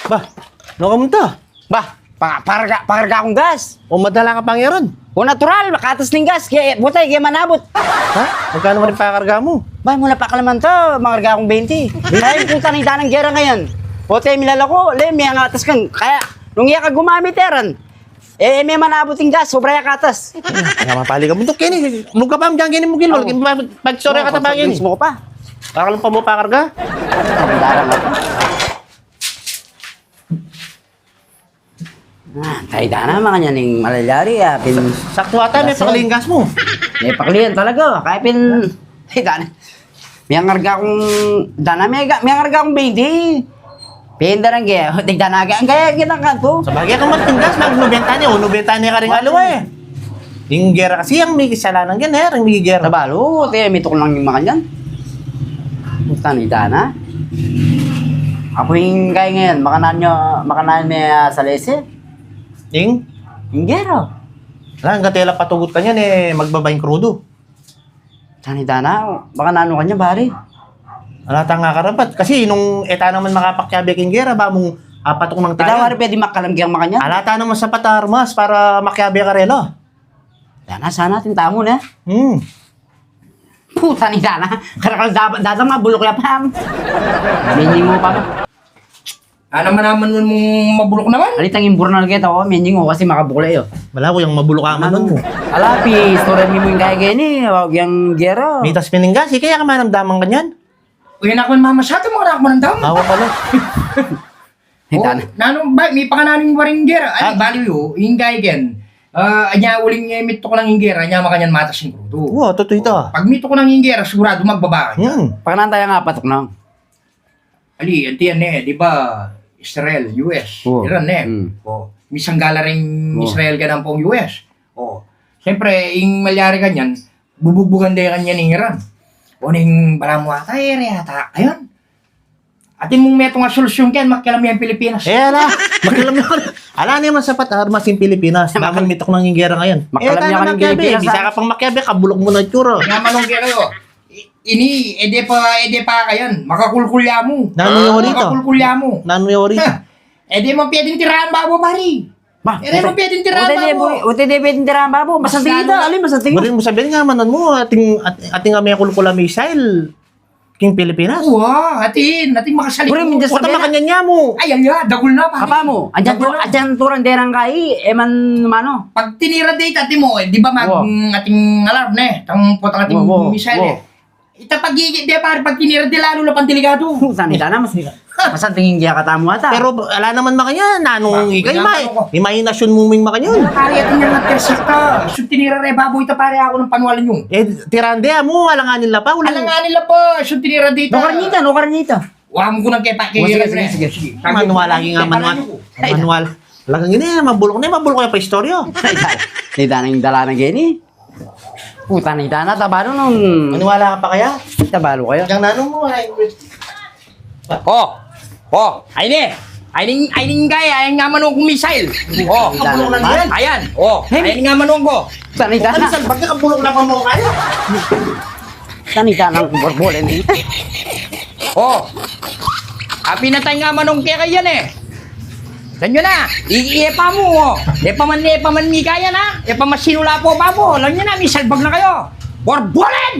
Bah, ano ka munta? Bah, pakarga akong gas. O madala ka pangyaron? O natural, makatas ng gas. Kaya butay, kaya manabot. Ha? Magkano mo rin pakarga mo? Bah, mula pa kalaman to, makarga akong 20. Kaya yung puta ng tanang gera ngayon. Butay, milala ko, may ang atas kang. Kaya, nung iya ka gumamit eran, may manabot ng gas, sobra yung katas. Kaya mapali ka muntok kini. Mugka pa ang dyan mo gilol. Pag-sorry ka tabangin. Mo pa. Para lang pa mo pakarga? Darang ako. Tayo na mga niya ng malalyari. Sakto ata, may pakaling gas mo. May pakliyan talaga. Kaya Tayo dana. May angarga akong... May angarga akong 20. Pinda ng gaya. Tigdanaga. Ang gaya ginangkanto. Sa bagay ka gas, mag-nubenta niya. O, nubenta niya ka rin alawa eh. Yung gera kasi, ang may kasalanan yan eh. Ang may gera. Tabalo. Tayo, may tukol lang yung mga niyan. Puta ni Dana. Ako yung kaya ngayon. Makanan may salese. Yung? Yung gero. Wala, hanggang tela patugot ka niyan eh. Magbabayang krudo. Tani Dana, baka nano ka niya, bari. Alata nga karapat. Kasi nung eta naman makapakyabe king gera, ba mong patok ng Ikaw tayo. nga rin pwede makalamgyang mga niya. Alata naman sa patarmas para makyabe ka relo. Dana, sana natin tamo na. Puta ni Dana. Karakal dapat mabulok ya pam. Menying mo pa ba? Ano naman mong mabulok naman? Alitang imbur na lagi ako, menying mo kasi makabukla yo. Wala ko yung mabulukaman nun mo. Alapi, story mo yung kaya gani, wag yung gero. Mitas pininggas, kaya ka manamdaman ka niyan. Uy, naku, mamasyado mo rin ako ng dam. Awa pala. Dana. Nanong ba, may pakananing waring gera. Ay, baliw yung gaya gen. Anya uling mito ko ng inggera, anya makanyan matas yung krudo. Oo, totoo ito. Pag mito ko ng inggera, sigurado magbaba ka. Pakanan tayo nga patok na. Ali, antiyan eh, di ba? Israel, US, Oo. Iran eh. Mm. Oh, misang gala rin Oo. Israel ganang pong US. Oh. Siyempre, yung malyari kanyan, bubugbugan din kanyan ng Iran. O ning balamu ata, ata, ayun. Atin mong meto nga solusyon ken, makialam yung Pilipinas. Eh, ala. Makilam niya ka. Ala niya man sapat armas yung Pilipinas. Bakal mitok ng inggera ngayon. Makialam niya ka ng makyabe. Pilipinas, Bisa ka pang makyabe, kabulok mo na tsura. Nga manong kayo, ini, ede pa kayan, makakulkulya mo. Nano yung rito? Makakulkulya mo. Nano yung rito? Ede mo pwedeng tirahan babo, pari. Ede mo pwedeng tirahan babo. Uti de pwedeng tirahan babo. Masanting ito, alin masanting. Burin mo sabihin nga manon mo, ating may kulkula missile. King Pilipinas. Wow, atin makasalit Burin, mo. mindas- Wata makanya niya mo. Ay, yan, dagul na, pari. Apa mo? Adyan turang derang kai, eman mano. Pag tinira date atin mo, di ba Wow. ating alarm na eh, tang potang ating Wow. missile Wow. eh. Itapagigit di pare, pag tinira di lalo na pang delikado. Saan ita na, masanting hindi ka tamo ata. Pero ala naman makanya, nanong Ba, ikay ganyan ako. imahinasyon mo ming makanya. Pare, atin yung nagkersikta. Sub tinira re baboy ita pare ako ng panwalan yung. Eh, tirande mo, alanganin la pa. Alam nga nila po, sub tinira dito. No karnita. Wala mo ko ng kepa. Sige. Manual lagi nga manual. Manual. Lagang gini, mabulok kaya pa istoryo. Nita na yung dala na gini. Puta na ita na, tabalo nung... Maniwala ka pa kaya? Tabalo kayo. Yang nanong mo, ay... Ayun gaya, ayun nga manong kong missile. Oh, Kabulok lang yan. ayan. Oh, ayun nga manong ko. Puta na ita na. Alisan, bakit kabulok lang mo kaya? Tanita ng borbolen. Oh. Pinatay nga manong kaya yan eh. Ganyan na, iipa mo, oh. Epa man ni kaya na. Epa mas sinula po ba po. Alam nyo na, may salbag na kayo. Borbolen!